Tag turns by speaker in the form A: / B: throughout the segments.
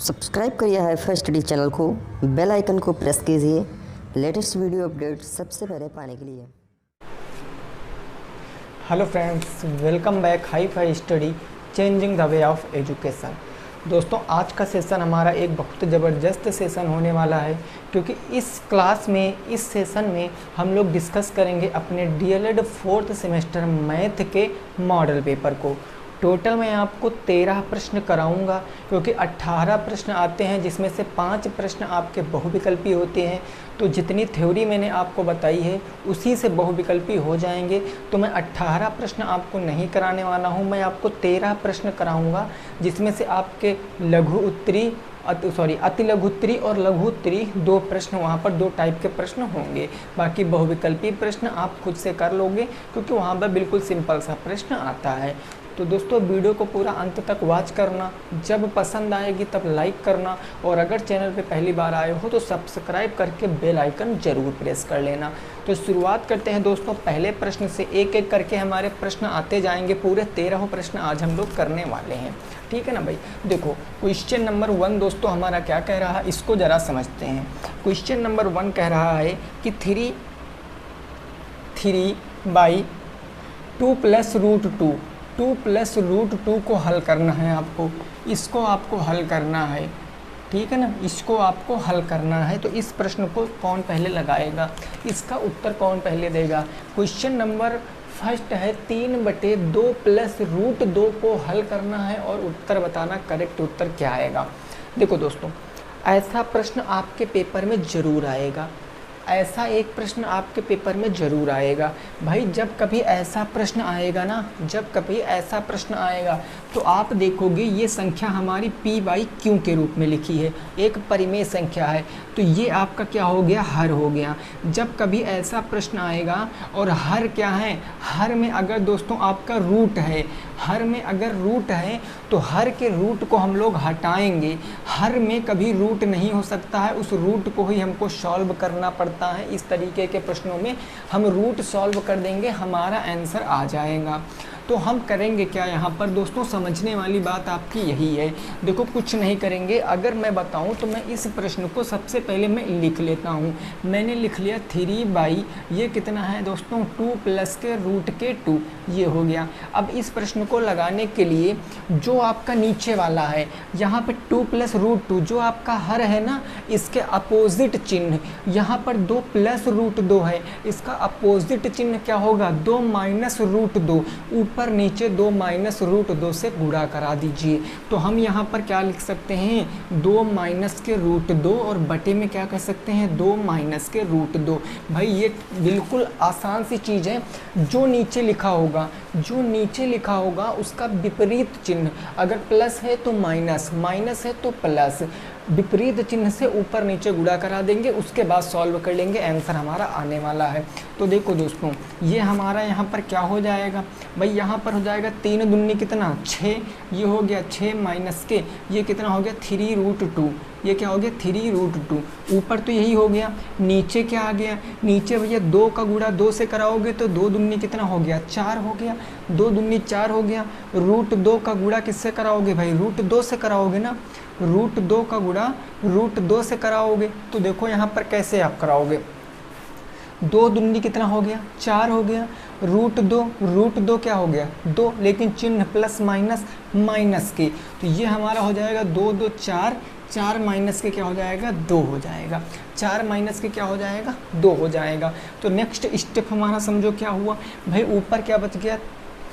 A: Subscribe करिए HiFi study channel को, bell icon को प्रेस कीजिए लेटेस्ट वीडियो अपडेट सबसे पहले पाने के लिए।
B: Hello friends, welcome back HiFi study changing the way of education. दोस्तों, आज का सेशन हमारा एक बहुत ज़बरदस्त सेशन होने वाला है, क्योंकि इस क्लास में, इस सेशन में हम लोग डिस्कस करेंगे अपने डीएलएड 4th सेमेस्टर मैथ के मॉडल पेपर को। टोटल मैं आपको 13 प्रश्न कराऊंगा, क्योंकि 18 प्रश्न आते हैं, जिसमें से 5 प्रश्न आपके बहुविकल्पी होते हैं। तो जितनी थ्योरी मैंने आपको बताई है उसी से बहुविकल्पी हो जाएंगे। तो मैं 18 प्रश्न आपको नहीं कराने वाला हूं, मैं आपको 13 प्रश्न कराऊंगा, जिसमें से आपके लघु उत्तरी अति लघु उत्तरी और लघु उत्तरी 2 प्रश्न, वहाँ पर 2 टाइप के प्रश्न होंगे। बाकी बहुविकल्पी प्रश्न आप खुद से कर लोगे, क्योंकि वहाँ पर बिल्कुल सिंपल सा प्रश्न आता है। तो दोस्तों, वीडियो को पूरा अंत तक वॉच करना, जब पसंद आएगी तब लाइक करना, और अगर चैनल पे पहली बार आए हो तो सब्सक्राइब करके बेल आइकन जरूर प्रेस कर लेना। तो शुरुआत करते हैं दोस्तों पहले प्रश्न से। एक एक करके हमारे प्रश्न आते जाएंगे, पूरे 13 प्रश्न आज हम लोग करने वाले हैं, ठीक है ना भाई। देखो, क्वेश्चन नंबर 1 दोस्तों हमारा क्या कह रहा है, इसको ज़रा समझते हैं। क्वेश्चन नंबर 1 कह रहा है कि 3 बाई 2 प्लस रूट 2 को हल करना है आपको। इसको आपको हल करना है, ठीक है ना, इसको आपको हल करना है। तो इस प्रश्न को कौन पहले लगाएगा, इसका उत्तर कौन पहले देगा। क्वेश्चन नंबर फर्स्ट है 3/2 प्लस रूट 2 को हल करना है, और उत्तर बताना, करेक्ट उत्तर क्या आएगा। देखो दोस्तों, ऐसा प्रश्न आपके पेपर में ज़रूर आएगा, ऐसा एक प्रश्न आपके पेपर में ज़रूर आएगा भाई। जब कभी ऐसा प्रश्न आएगा ना, जब कभी ऐसा प्रश्न आएगा तो आप देखोगे ये संख्या हमारी p/q के रूप में लिखी है, एक परिमेय संख्या है, तो ये आपका क्या हो गया, हर हो गया। जब कभी ऐसा प्रश्न आएगा और हर क्या है, हर में अगर दोस्तों आपका रूट है, हर में अगर रूट है तो हर के रूट को हम लोग हटाएंगे। हर में कभी रूट नहीं हो सकता है, उस रूट को ही हमको सॉल्व करना पड़ता है। इस तरीके के प्रश्नों में हम रूट सॉल्व कर देंगे, हमारा आंसर आ जाएगा। तो हम करेंगे क्या यहाँ पर दोस्तों, समझने वाली बात आपकी यही है। देखो, कुछ नहीं करेंगे, अगर मैं बताऊँ तो मैं इस प्रश्न को सबसे पहले मैं लिख लेता हूँ। मैंने लिख लिया 3 ये कितना है दोस्तों, 2 प्लस के रूट के 2, ये हो गया। अब इस प्रश्न को लगाने के लिए जो आपका नीचे वाला है, यहाँ पे 2 प्लस रूट 2 जो आपका हर है ना, इसके अपोजिट चिन्ह, यहाँ पर 2 प्लस रूट 2 है, इसका अपोजिट चिन्ह क्या होगा, 2 माइनस रूट 2, ऊपर नीचे 2 माइनस रूट 2 से गुणा करा दीजिए। तो हम यहाँ पर क्या लिख सकते हैं, 2 माइनस के रूट 2, और बटे में क्या कर सकते हैं, 2 माइनस के रूट 2। भाई ये बिल्कुल आसान सी चीज़ है। जो नीचे लिखा होगा, जो नीचे लिखा होगा उसका विपरीत चिन्ह, अगर प्लस है तो माइनस, माइनस है तो प्लस, विपरीत चिन्ह से ऊपर नीचे गुणा करा देंगे, उसके बाद सॉल्व कर लेंगे, आंसर हमारा आने वाला है। तो देखो दोस्तों, ये हमारा यहाँ पर क्या हो जाएगा भाई, यहाँ पर हो जाएगा 3 दूनी कितना, 6, ये हो गया 6 माइनस के, ये कितना हो गया 3√2, ये क्या हो गया 3√2। ऊपर तो यही हो गया, नीचे क्या आ गया, नीचे भैया 2 का गुणा 2 से कराओगे तो 2 दूनी कितना हो गया, 4 हो गया, 2 दूनी 4 हो गया। रूट 2 का गुणा किससे कराओगे भाई, रूट 2 से कराओगे ना, रूट 2 का गुणा रूट 2 से कराओगे। तो देखो यहाँ पर कैसे आप कराओगे, 2 दूनी कितना हो गया, 4 हो गया, रूट 2 क्या हो गया 2, लेकिन चिन्ह प्लस माइनस माइनस के, तो ये हमारा हो जाएगा 2 2 4, 4 माइनस के क्या हो जाएगा, 2 हो जाएगा, 4 माइनस के क्या हो जाएगा, 2 हो जाएगा। तो नेक्स्ट स्टेप हमारा समझो क्या हुआ भाई, ऊपर क्या बच गया,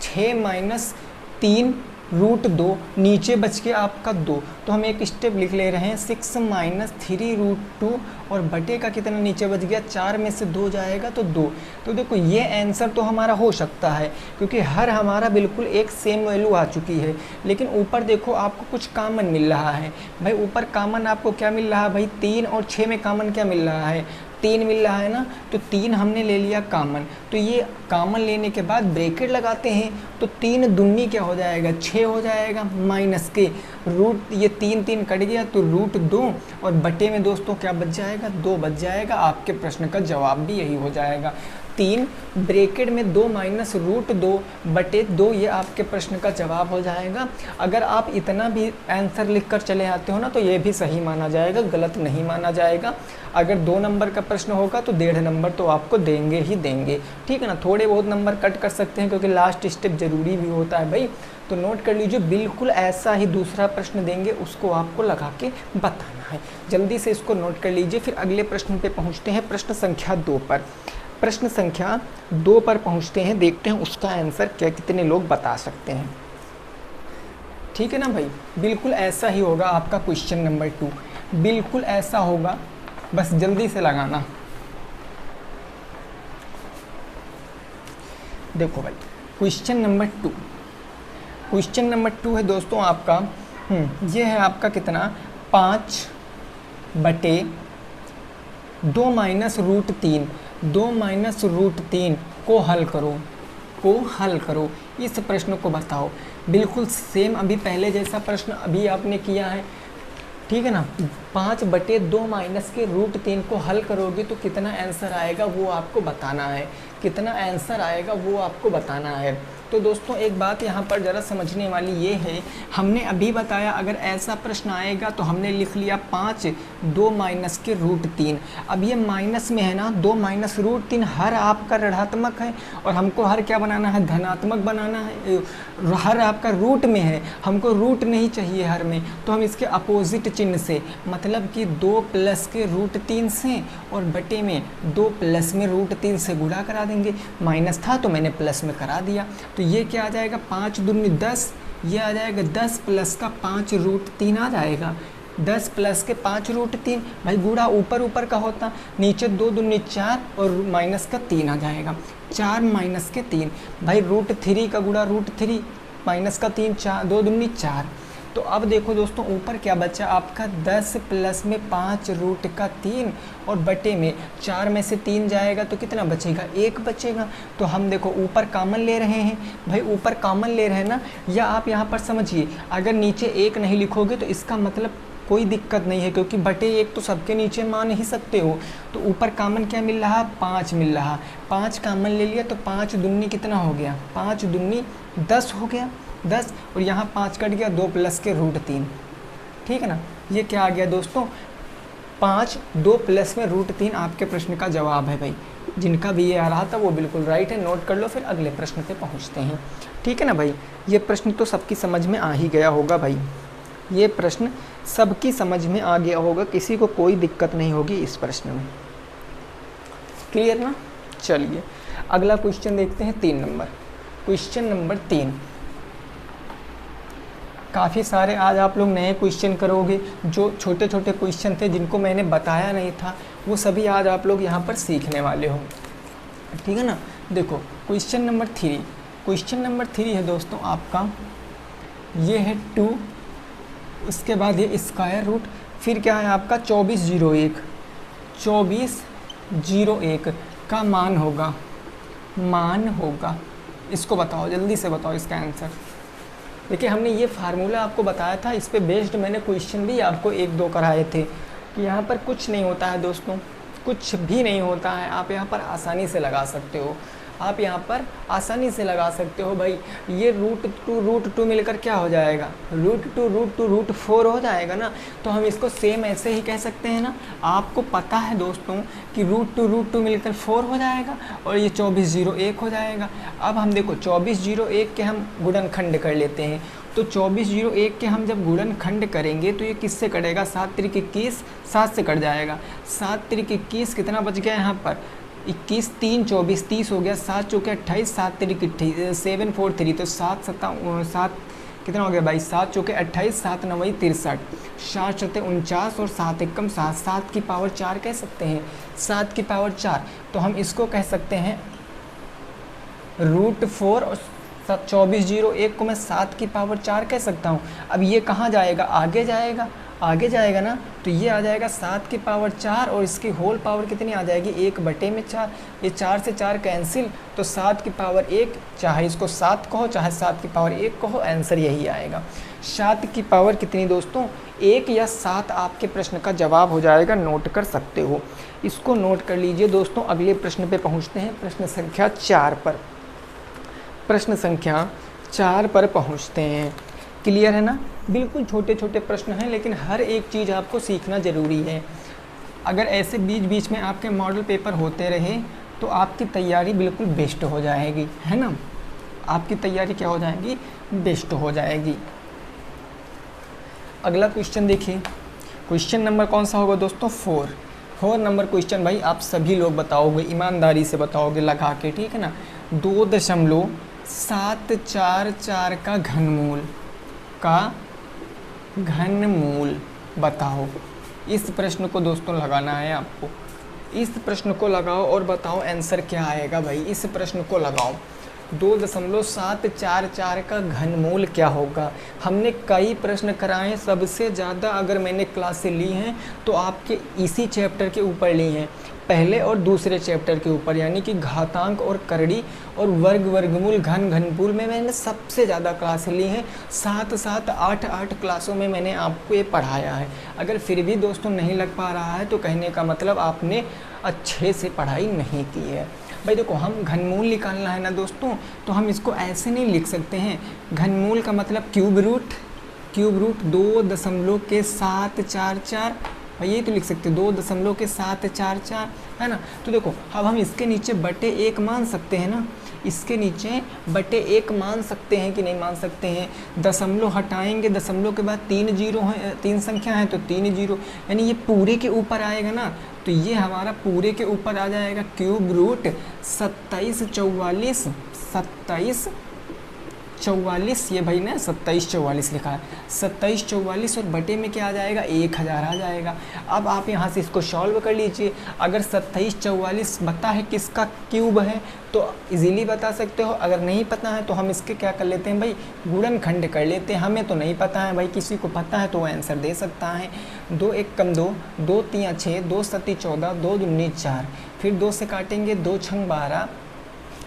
B: 6 माइनस 3 रूट 2, नीचे बच के आपका 2, तो हम एक स्टेप लिख ले रहे हैं 6 माइनस 3√2, और बटे का कितना नीचे बच गया, 4 में से 2 जाएगा तो 2। तो देखो ये आंसर तो हमारा हो सकता है, क्योंकि हर हमारा बिल्कुल एक सेम वैल्यू आ चुकी है। लेकिन ऊपर देखो आपको कुछ कामन मिल रहा है भाई, ऊपर कामन आपको क्या मिल रहा है भाई, 3 और 6 में कामन क्या मिल रहा है, 3 मिल रहा है ना, तो 3 हमने ले लिया कामन। तो ये कामन लेने के बाद ब्रैकेट लगाते हैं, तो 3 दूनी क्या हो जाएगा, 6 हो जाएगा, माइनस के रूट, ये 3 कट गया तो रूट 2, और बटे में दोस्तों क्या बच जाएगा, 2 बच जाएगा। आपके प्रश्न का जवाब भी यही हो जाएगा। 3 ब्रैकेट में 2 माइनस रूट 2 बटे 2, ये आपके प्रश्न का जवाब हो जाएगा। अगर आप इतना भी आंसर लिख कर चले आते हो ना तो ये भी सही माना जाएगा, गलत नहीं माना जाएगा। अगर 2 नंबर का प्रश्न होगा तो 1.5 नंबर तो आपको देंगे ही देंगे, ठीक है ना। थोड़े बहुत नंबर कट कर सकते हैं क्योंकि लास्ट स्टेप ज़रूरी भी होता है भाई, तो नोट कर लीजिए। बिल्कुल ऐसा ही दूसरा प्रश्न देंगे, उसको आपको लगा के बताना है। जल्दी से इसको नोट कर लीजिए। फिर अगले प्रश्न पे पहुंचते हैं, प्रश्न संख्या 2 पर। प्रश्न संख्या 2 पर पहुंचते हैं, देखते हैं उसका आंसर क्या कितने लोग बता सकते हैं, ठीक है ना भाई। बिल्कुल ऐसा ही होगा आपका क्वेश्चन नंबर 2, बिल्कुल ऐसा होगा, बस जल्दी से लगाना। देखो भाई क्वेश्चन नंबर 2, क्वेश्चन नंबर 2 है दोस्तों आपका, ये है आपका कितना, 5/2 माइनस रूट 3, 2 माइनस रूट 3 को हल करो, इस प्रश्न को बताओ। बिल्कुल सेम अभी पहले जैसा प्रश्न अभी आपने किया है, ठीक है ना। 5/2 माइनस के रूट 3 को हल करोगे तो कितना आंसर आएगा वो आपको बताना है, कितना आंसर आएगा वो आपको बताना है। तो दोस्तों एक बात यहाँ पर ज़रा समझने वाली ये है, हमने अभी बताया अगर ऐसा प्रश्न आएगा तो हमने लिख लिया 5/2 माइनस के रूट 3। अब ये माइनस में है ना, 2 माइनस रूट 3 हर आपका ऋणात्मक है और हमको हर क्या बनाना है, धनात्मक बनाना है। हर आपका रूट में है, हमको रूट नहीं चाहिए हर में, तो हम इसके अपोजिट चिन्ह से, मतलब कि 2 प्लस के रूट 3 से और बटे में 2 प्लस में रूट 3 से गुणा करा देंगे। माइनस था तो मैंने प्लस में करा दिया, तो ये क्या आ जाएगा, 5 दूनी 10, ये आ जाएगा 10 प्लस का 5 रूट 3 आ जाएगा। 10 प्लस के 5 रूट 3, भाई गुणा ऊपर ऊपर का होता, नीचे 2 दूनी 4 और माइनस का 3 आ जाएगा। 4 माइनस के 3, भाई रूट 3 का गुणा रूट 3 माइनस का 3, 4 2 दूनी 4। तो अब देखो दोस्तों ऊपर क्या बचा आपका, 10 प्लस में 5 रूट का 3 और बटे में 4 में से 3 जाएगा तो कितना बचेगा, 1 बचेगा। तो हम देखो ऊपर कॉमन ले रहे हैं, भाई ऊपर कॉमन ले रहे हैं ना, या आप यहाँ पर समझिए अगर नीचे 1 नहीं लिखोगे तो इसका मतलब कोई दिक्कत नहीं है, क्योंकि बटे 1 तो सबके नीचे मान ही सकते हो। तो ऊपर कॉमन क्या मिल रहा, 5 मिल रहा, 5 कॉमन ले लिया तो 5 दूनी कितना हो गया, 5 दूनी 10 हो गया, 10 और यहाँ 5 कट गया, 2 प्लस के रूट 3, ठीक है ना। ये क्या आ गया दोस्तों, 5 2 प्लस में रूट 3 आपके प्रश्न का जवाब है भाई। जिनका भी ये आ रहा था वो बिल्कुल राइट है, नोट कर लो। फिर अगले प्रश्न पे पहुँचते हैं, ठीक है ना भाई। ये प्रश्न तो सबकी समझ में आ ही गया होगा भाई, ये प्रश्न सबकी समझ में आ गया होगा, किसी को कोई दिक्कत नहीं होगी इस प्रश्न में, क्लियर ना। चलिए अगला क्वेश्चन देखते हैं, 3 नंबर, क्वेश्चन नंबर 3। काफ़ी सारे आज आप लोग नए क्वेश्चन करोगे, जो छोटे छोटे क्वेश्चन थे जिनको मैंने बताया नहीं था वो सभी आज आप लोग यहाँ पर सीखने वाले हो, ठीक है ना। देखो क्वेश्चन नंबर 3, क्वेश्चन नंबर 3 है दोस्तों आपका, ये है 2, उसके बाद ये स्क्वायर रूट, फिर क्या है आपका 2401 का मान होगा, इसको बताओ, जल्दी से बताओ इसका आंसर। देखिए हमने ये फार्मूला आपको बताया था, इस पे बेस्ड मैंने क्वेश्चन भी आपको 1-2 कराए थे कि यहाँ पर कुछ नहीं होता है दोस्तों, कुछ भी नहीं होता है, आप यहाँ पर आसानी से लगा सकते हो, आप यहाँ पर आसानी से लगा सकते हो भाई। ये रूट टू मिलकर क्या हो जाएगा, रूट टू 4 हो जाएगा ना। तो हम इसको सेम ऐसे ही कह सकते हैं ना, आपको पता है दोस्तों कि रूट टू मिलकर 4 हो जाएगा और ये 2401 हो जाएगा। अब हम देखो 2401 के हम गुणनखंड कर लेते हैं, तो 2401 के हम जब गुणनखंड करेंगे तो ये किससे कटेगा, 7 त्रिक 21, 7 से कट जाएगा, 7 त्रिक 21 कितना बच गया यहाँ पर, 21 3 24 30 हो गया, 7 चौके 28, 7 त्रिक 7 4 3, तो 7 कितना हो गया भाई, 7 चौके 28, 7 9 63, 7 7 49 और 7 एकम 7, 7 की पावर 4 कह सकते हैं, 7 की पावर 4। तो हम इसको कह सकते हैं रूट 4 और 2401 को मैं 7 की पावर 4 कह सकता हूँ। अब ये कहाँ जाएगा, आगे जाएगा ना, तो ये आ जाएगा 7 की पावर 4 और इसकी होल पावर कितनी आ जाएगी, 1/4। ये 4 से 4 कैंसिल, तो 7 की पावर 1, चाहे इसको 7 कहो चाहे 7 की पावर 1 कहो, आंसर यही आएगा। 7 की पावर कितनी दोस्तों, 1 या 7 आपके प्रश्न का जवाब हो जाएगा, नोट कर सकते हो। इसको नोट कर लीजिए दोस्तों। अगले प्रश्न पे पहुंचते हैं, प्रश्न संख्या 4 पर। प्रश्न संख्या 4 पर पहुंचते हैं। क्लियर है ना? बिल्कुल छोटे छोटे प्रश्न हैं, लेकिन हर एक चीज़ आपको सीखना ज़रूरी है। अगर ऐसे बीच बीच में आपके मॉडल पेपर होते रहे तो आपकी तैयारी बिल्कुल बेस्ट हो जाएगी, है ना? आपकी तैयारी क्या हो जाएगी? बेस्ट हो जाएगी। अगला क्वेश्चन देखिए, क्वेश्चन नंबर कौन सा होगा दोस्तों? 4 नंबर क्वेश्चन भाई आप सभी लोग बताओगे, ईमानदारी से बताओगे लगा के, ठीक है ना? 2.744 का घनमूल बताओ। इस प्रश्न को दोस्तों लगाना है आपको। इस प्रश्न को लगाओ और बताओ आंसर क्या आएगा भाई। इस प्रश्न को लगाओ, 2.744 का घनमूल क्या होगा। हमने कई प्रश्न कराए हैं, सबसे ज़्यादा अगर मैंने क्लास से ली हैं तो आपके इसी चैप्टर के ऊपर ली हैं, पहले और दूसरे चैप्टर के ऊपर, यानी कि घातांक और करड़ी और वर्गमूल घनमूल में मैंने सबसे ज़्यादा क्लास ली हैं। 7 8 क्लासों में मैंने आपको ये पढ़ाया है। अगर फिर भी दोस्तों नहीं लग पा रहा है तो कहने का मतलब आपने अच्छे से पढ़ाई नहीं की है। भाई देखो, हम घनमूल निकालना है ना दोस्तों, तो हम इसको ऐसे नहीं लिख सकते हैं। घनमूल का मतलब क्यूब रूट 2.744, ये तो लिख सकते 2.744, है ना? तो देखो अब हम इसके नीचे बटे 1 मान सकते हैं ना, इसके नीचे बटे 1 मान सकते हैं कि नहीं मान सकते हैं? दशमलव हटाएंगे, दशमलव के बाद 3 जीरो हैं, 3 संख्या है तो 3 जीरो, यानी ये पूरे के ऊपर आएगा ना, तो ये हमारा पूरे के ऊपर आ जाएगा। क्यूब रूट 2744, ये भाई ने 2744 लिखा है, 2744 और बटे में क्या आ जाएगा? 1000 आ जाएगा। अब आप यहाँ से इसको सॉल्व कर लीजिए। अगर 2744 पता है किसका क्यूब है तो इजीली बता सकते हो। अगर नहीं पता है तो हम इसके क्या कर लेते हैं भाई? गुणनखंड कर लेते हैं। हमें तो नहीं पता है भाई, किसी को पता है तो वो आंसर दे सकता है। 2 1 कम 2, 2 3 6, 2 7 14, 2 दूनी 4, फिर 2 से काटेंगे, 2 छंग 12,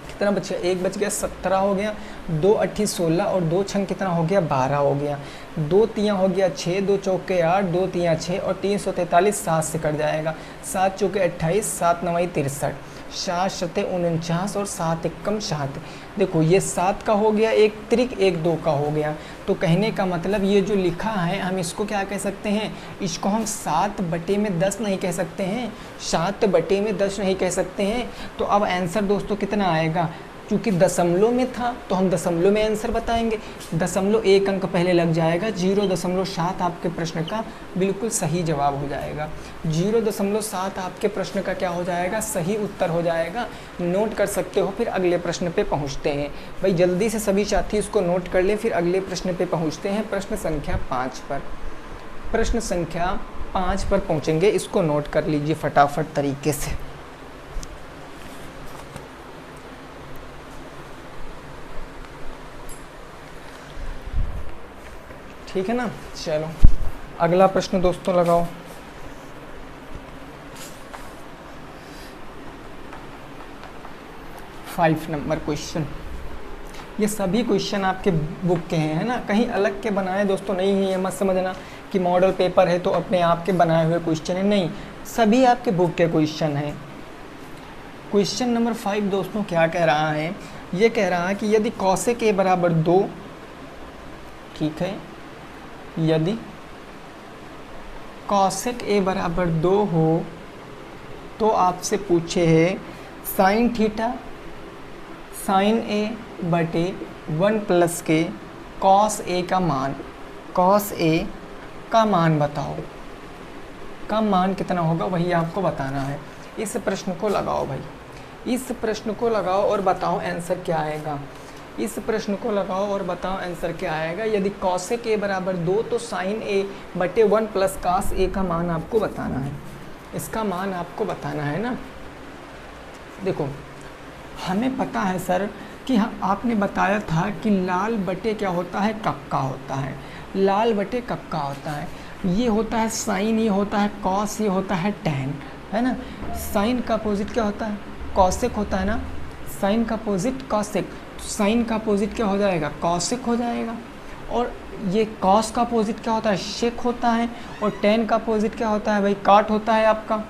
B: कितना बच गया? 1 बच गया, 17 हो गया, 2 8 16 और 2 छंग कितना हो गया? 12 हो गया। 2 3 हो गया 6, 2 चौके 8, 2 3 6 और 343 7 से कट जाएगा। 7 चौके 28, 7 9 63, 7 7 49 और 7 एकम 7। देखो ये 7 का हो गया, एक त्रिक, एक 2 का हो गया। तो कहने का मतलब ये जो लिखा है हम इसको क्या कह सकते हैं? इसको हम 7 बटे में 10 नहीं कह सकते हैं, 7 बटे में 10 नहीं कह सकते हैं। तो अब आंसर दोस्तों कितना आएगा? क्योंकि दशमलव में था तो हम दशमलव में आंसर बताएंगे। दशमलव 1 अंक पहले लग जाएगा, 0.7 आपके प्रश्न का बिल्कुल सही जवाब हो जाएगा। 0.7 आपके प्रश्न का क्या हो जाएगा? सही उत्तर हो जाएगा। नोट कर सकते हो। फिर अगले प्रश्न पे पहुंचते हैं भाई, जल्दी से सभी साथी इसको नोट कर ले। फिर अगले प्रश्न पे पहुंचते हैं, प्रश्न संख्या 5 पर। प्रश्न संख्या 5 पर पहुंचेंगे, इसको नोट कर लीजिए फटाफट तरीके से। ठीक है ना? चलो अगला प्रश्न दोस्तों लगाओ। Five number question. ये सभी क्वेश्चन आपके बुक के हैं, है ना? कहीं अलग के बनाए दोस्तों नहीं है, ये मत समझना कि मॉडल पेपर है तो अपने आप के बनाए हुए क्वेश्चन है, नहीं, सभी आपके बुक के क्वेश्चन हैं। क्वेश्चन नंबर 5 दोस्तों क्या कह रहा है? ये कह रहा है कि यदि कौशिक a बराबर 2, ठीक है, यदि कौशिक a बराबर 2 हो तो आपसे पूछे है साइन थीटा साइन a बटे 1 प्लस के कॉस a का मान, कॉस a का मान बताओ। का मान कितना होगा वही आपको बताना है। इस प्रश्न को लगाओ भाई, इस प्रश्न को लगाओ और बताओ आंसर क्या आएगा। इस प्रश्न को लगाओ और बताओ आंसर क्या आएगा। यदि कॉसेक a बराबर 2 तो साइन a बटे 1 प्लस कॉस a का मान आपको बताना है। इसका मान आपको बताना है ना। देखो हमें पता है सर कि आपने बताया था कि लाल बटे क्या होता है? कक्का होता है। लाल बटे कक्का होता है। ये होता है साइन, ये होता है कॉस, ये होता है टैन, है ना? साइन का अपोजिट क्या होता है? कॉसेक होता है ना। साइन का अपोजिट कॉसेक, साइन का अपोजिट क्या हो जाएगा? कॉसेक हो जाएगा। और ये कॉस का अपोजिट क्या होता है, शेक होता है, और टेन का अपोजिट क्या होता है भाई, काट होता है आपका।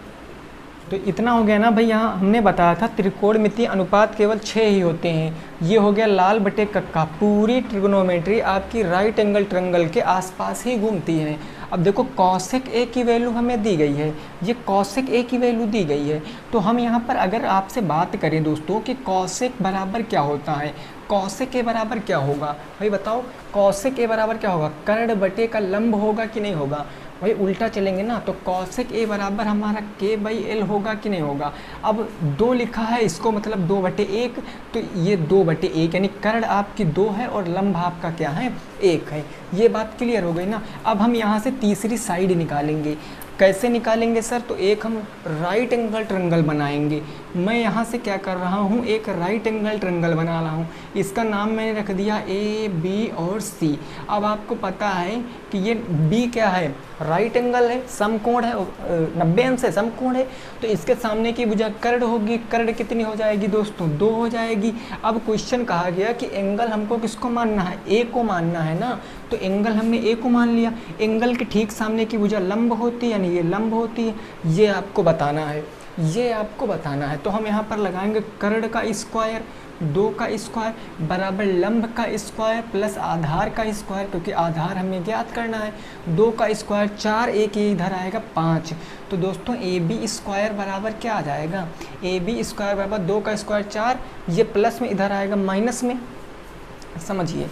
B: तो इतना हो गया ना भाई। यहाँ हमने बताया था त्रिकोणमितीय अनुपात केवल 6 ही होते हैं। ये हो गया लाल बटे कक्का। पूरी ट्रिग्नोमेट्री आपकी राइट एंगल ट्रायंगल के आसपास ही घूमती है। अब देखो कॉसेक ए की वैल्यू हमें दी गई है, ये कॉसेक ए की वैल्यू दी गई है। तो हम यहाँ पर अगर आपसे बात करें दोस्तों कि कॉसेक बराबर क्या होता है, कॉसेक ए बराबर क्या होगा भाई बताओ, कॉसेक ए बराबर क्या होगा, कर्ण बटे का लंब होगा कि नहीं होगा भाई, उल्टा चलेंगे ना। तो कॉसेक ए बराबर हमारा के बाई एल होगा कि नहीं होगा। अब 2 लिखा है, इसको मतलब 2/1, तो ये 2/1 यानी कर्ण आपकी 2 है और लंब आपका क्या है, 1 है। ये बात क्लियर हो गई ना। अब हम यहाँ से तीसरी साइड निकालेंगे। कैसे निकालेंगे सर, तो एक हम राइट एंगल ट्रायंगल बनाएंगे। मैं यहाँ से क्या कर रहा हूँ, एक राइट एंगल ट्रायंगल बना रहा हूँ। इसका नाम मैंने रख दिया ए, बी और सी। अब आपको पता है कि ये बी क्या है, राइट एंगल है, समकोण है, 90 अंश है, समकोण है। तो इसके सामने की भुजा कर्ण होगी। कर्ण कितनी हो जाएगी दोस्तों, 2 हो जाएगी। अब क्वेश्चन कहा गया कि एंगल हमको किसको मानना है, ए को मानना है ना। तो एंगल हमने ए को मान लिया। एंगल के ठीक सामने की भुजा लंब होती है, यानी ये लंब होती है। ये आपको बताना है, ये आपको बताना है। तो हम यहाँ पर लगाएंगे कर्ण का स्क्वायर, 2 का स्क्वायर बराबर लंब का स्क्वायर प्लस आधार का स्क्वायर, क्योंकि आधार हमें ज्ञात करना है। 2 का स्क्वायर 4, एक ये इधर आएगा 5। तो दोस्तों ए बी स्क्वायर बराबर क्या आ जाएगा, ए बी स्क्वायर बराबर 2 का स्क्वायर 4, ये प्लस में इधर आएगा माइनस में, समझिए।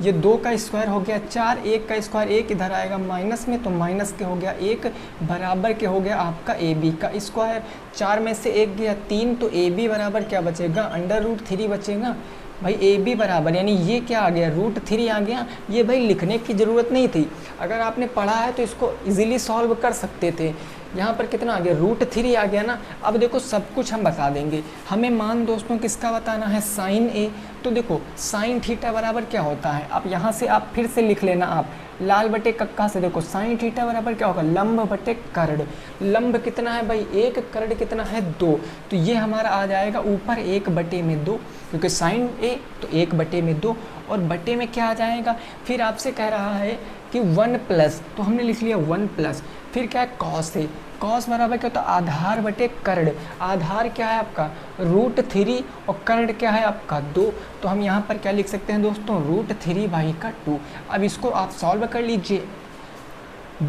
B: ये 2 का स्क्वायर हो गया 4, 1 का स्क्वायर 1 इधर आएगा माइनस में, तो माइनस के हो गया 1 बराबर के हो गया आपका ए बी का स्क्वायर। 4 में से 1 गया 3, तो ए बी बराबर क्या बचेगा, √3 बचेगा भाई। ए बी बराबर यानी ये क्या आ गया, √3 आ गया। ये भाई लिखने की ज़रूरत नहीं थी, अगर आपने पढ़ा है तो इसको इजीली सॉल्व कर सकते थे। यहाँ पर कितना आ गया, √3 आ गया ना। अब देखो सब कुछ हम बता देंगे। हमें मान दोस्तों किसका बताना है, साइन ए। तो देखो साइन थीटा बराबर क्या होता है, अब यहाँ से आप फिर से लिख लेना, आप लाल बटे कक्का से देखो साइन थीटा बराबर क्या होगा, लंब बटे कर्ण। लंब कितना है भाई 1, कर्ण कितना है 2। तो ये हमारा आ जाएगा ऊपर 1/2, क्योंकि साइन ए तो 1/2, और बटे में क्या आ जाएगा। फिर आपसे कह रहा है कि 1+, तो हमने लिख लिया 1+। फिर क्या है, कॉस है, कॉस बराबर क्या होता है, आधार बटे कर्ण। आधार क्या है आपका √3 और कर्ण क्या है आपका 2। तो हम यहाँ पर क्या लिख सकते हैं दोस्तों, √3/2। अब इसको आप सॉल्व कर लीजिए।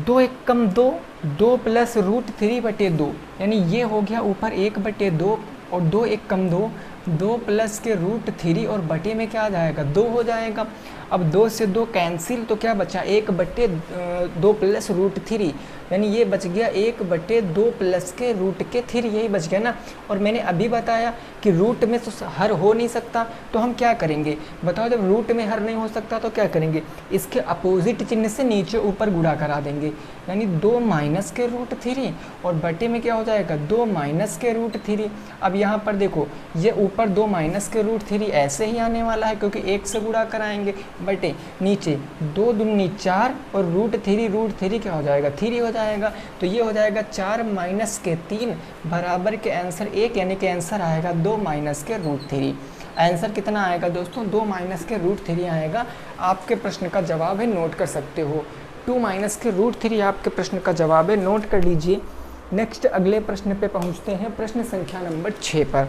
B: 2 1 कम 2, 2 प्लस √3/2, यानी ये हो गया ऊपर 1/2, और 2 1 कम 2, 2 प्लस के √3 और बटे में क्या आ जाएगा, 2 हो जाएगा। अब 2 से 2 कैंसिल, तो क्या बचा 1/2 प्लस √3, यानी ये बच गया 1/2 प्लस के √3, यही बच गया ना। और मैंने अभी बताया कि रूट में तो हर हो नहीं सकता, तो हम क्या करेंगे बताओ, जब रूट में हर नहीं हो सकता तो क्या करेंगे, इसके अपोजिट चिन्ह से नीचे ऊपर गुणा करा देंगे, यानी 2 माइनस के √3 और बटे में क्या हो जाएगा 2 माइनस के √3। अब यहाँ पर देखो ये ऊपर 2 माइनस के √3 ऐसे ही आने वाला है, क्योंकि 1 से गुणा कराएंगे, बटे नीचे 2 दूनी 4 और √3 क्या हो जाएगा 3 हो जाएगा। तो ये हो जाएगा 4 माइनस के 3 बराबर के आंसर 1, यानी कि आंसर आएगा 2 माइनस के √3। आंसर कितना आएगा दोस्तों, 2 माइनस के √3 आएगा। आपके प्रश्न का जवाब है, नोट कर सकते हो। 2 माइनस के √3 आपके प्रश्न का जवाब है, नोट कर लीजिए। नेक्स्ट अगले प्रश्न पे पहुंचते हैं, प्रश्न संख्या नंबर 6 पर।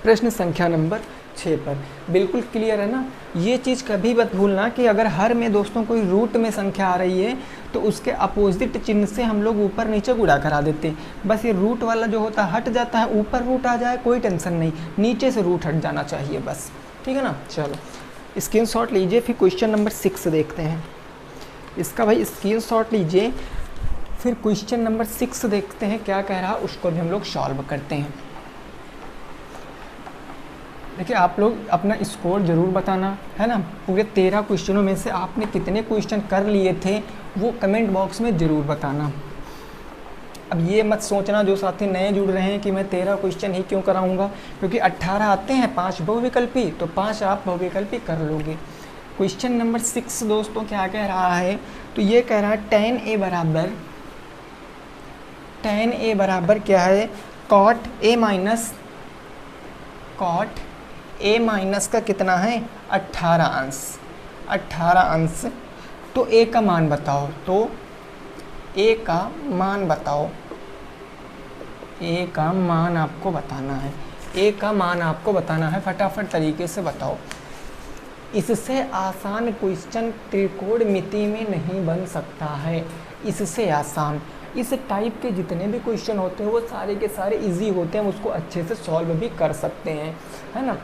B: प्रश्न संख्या नंबर 6 पर बिल्कुल क्लियर है ना। ये चीज़ कभी मत भूलना कि अगर हर में दोस्तों कोई रूट में संख्या आ रही है तो उसके अपोजिट चिन्ह से हम लोग ऊपर नीचे गुणा करा देते हैं। बस ये रूट वाला जो होता है हट जाता है, ऊपर रूट आ जाए कोई टेंशन नहीं, नीचे से रूट हट जाना चाहिए बस, ठीक है ना। चलो स्क्रीनशॉट लीजिए, फिर क्वेश्चन नंबर 6 देखते हैं। इसका भाई स्क्रीनशॉट लीजिए, फिर क्वेश्चन नंबर 6 देखते हैं क्या कह रहा है, उसको भी हम लोग सॉल्व करते हैं। देखिए आप लोग अपना स्कोर ज़रूर बताना है ना। पूरे 13 क्वेश्चनों में से आपने कितने क्वेश्चन कर लिए थे वो कमेंट बॉक्स में ज़रूर बताना। अब ये मत सोचना जो साथी नए जुड़ रहे हैं कि मैं 13 क्वेश्चन ही क्यों कराऊंगा, क्योंकि 18 आते हैं, 5 बहुविकल्पी, तो 5 आप बहुविकल्पी कर लोगे। क्वेश्चन नंबर 6 दोस्तों क्या कह रहा है, तो ये कह रहा है tan a बराबर क्या है, cot a माइनस का कितना है 18 अंश। 18 अंश तो ए का मान बताओ, तो ए का मान बताओ, ए का मान आपको बताना है, ए का मान आपको बताना है, फटाफट तरीके से बताओ। इससे आसान क्वेश्चन त्रिकोणमिति में नहीं बन सकता है, इससे आसान। इस टाइप के जितने भी क्वेश्चन होते हैं वो सारे के सारे इजी होते हैं, उसको अच्छे से सॉल्व भी कर सकते हैं, है ना।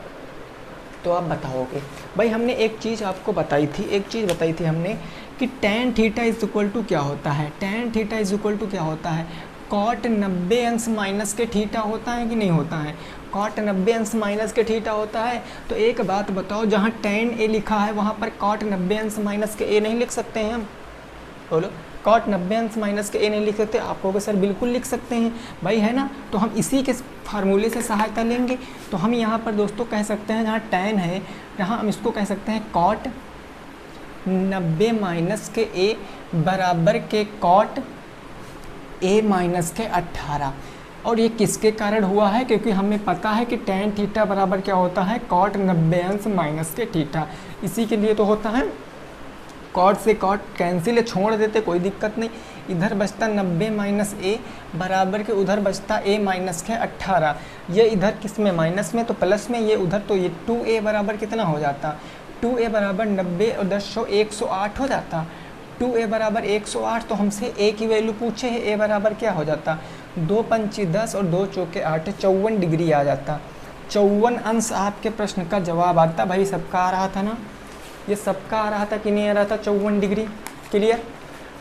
B: तो आप बताओगे भाई, हमने एक चीज़ आपको बताई थी, एक चीज़ बताई थी हमने कि tan theta is equal to क्या होता है, tan theta is equal to क्या होता है, कॉट 90 अंश माइनस के थीटा होता है कि नहीं होता है, कॉट 90 अंश माइनस के थीटा होता है। तो एक बात बताओ, जहाँ tan a लिखा है वहाँ पर कॉट 90 अंश माइनस के a नहीं लिख सकते हैं हम? बोलो, कॉट 90 अंश माइनस के a नहीं लिख सकते? आप कहोगे सर बिल्कुल लिख सकते हैं भाई, है ना। तो हम इसी के फार्मूले से सहायता लेंगे। तो हम यहाँ पर दोस्तों कह सकते हैं, जहाँ tan है यहाँ हम इसको कह सकते हैं कॉट 90 माइनस के a बराबर के कॉट a माइनस के 18। और ये किसके कारण हुआ है, क्योंकि हमें पता है कि tan थीटा बराबर क्या होता है, कॉट 90 अंश माइनस के थीटा। इसी के लिए तो होता है, कॉट से कॉट कैंसिल छोड़ देते, कोई दिक्कत नहीं। इधर बचता 90 माइनस ए बराबर के उधर बचता a माइनस के 18। ये इधर किस में, माइनस में, तो प्लस में, ये उधर, तो ये 2a बराबर कितना हो जाता, 2a बराबर 90 और 10 108 हो जाता। 2a बराबर 108, तो हमसे a की वैल्यू पूछे है, a बराबर क्या हो जाता, 2 पंची 10 और 2 चौके 8, 54 डिग्री आ जाता। 54 अंश आपके प्रश्न का जवाब आता। भाई सबका आ रहा था ना, ये सबका आ रहा था कि नहीं आ रहा था, 54 डिग्री। क्लियर।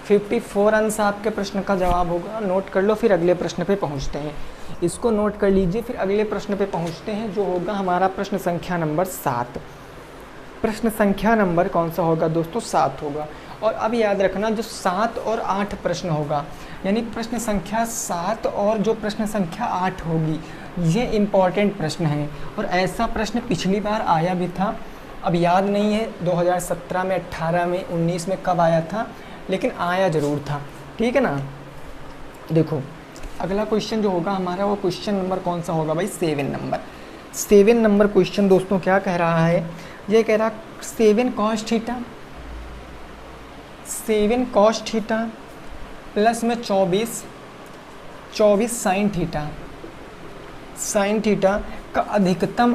B: 54 अंश आपके प्रश्न का जवाब होगा। नोट कर लो, फिर अगले प्रश्न पे पहुंचते हैं। इसको नोट कर लीजिए, फिर अगले प्रश्न पे पहुंचते हैं, जो होगा हमारा प्रश्न संख्या नंबर 7। प्रश्न संख्या नंबर कौन सा होगा दोस्तों, 7 होगा। और अब याद रखना, जो 7 और 8 प्रश्न होगा, यानी प्रश्न संख्या 7 और जो प्रश्न संख्या 8 होगी, ये इम्पॉर्टेंट प्रश्न है। और ऐसा प्रश्न पिछली बार आया भी था, अब याद नहीं है 2017 में, 18 में, 19 में कब आया था, लेकिन आया ज़रूर था। ठीक है ना। देखो अगला क्वेश्चन जो होगा हमारा, वो क्वेश्चन नंबर कौन सा होगा भाई, 7 नंबर। 7 नंबर क्वेश्चन दोस्तों क्या कह रहा है, ये कह रहा 7 cos theta, 7 cos theta plus में 24 साइन थीटा, साइन थीटा का अधिकतम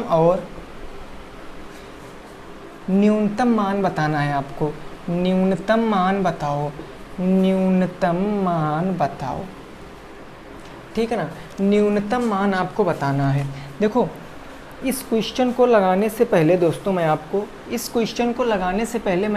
B: और न्यूनतम मान बताना है आपको। न्यूनतम मान बताओ, न्यूनतम मान बताओ। ठीक है ना, न्यूनतम मान आपको बताना है। देखो इस क्वेश्चन को लगाने से पहले दोस्तों, मैं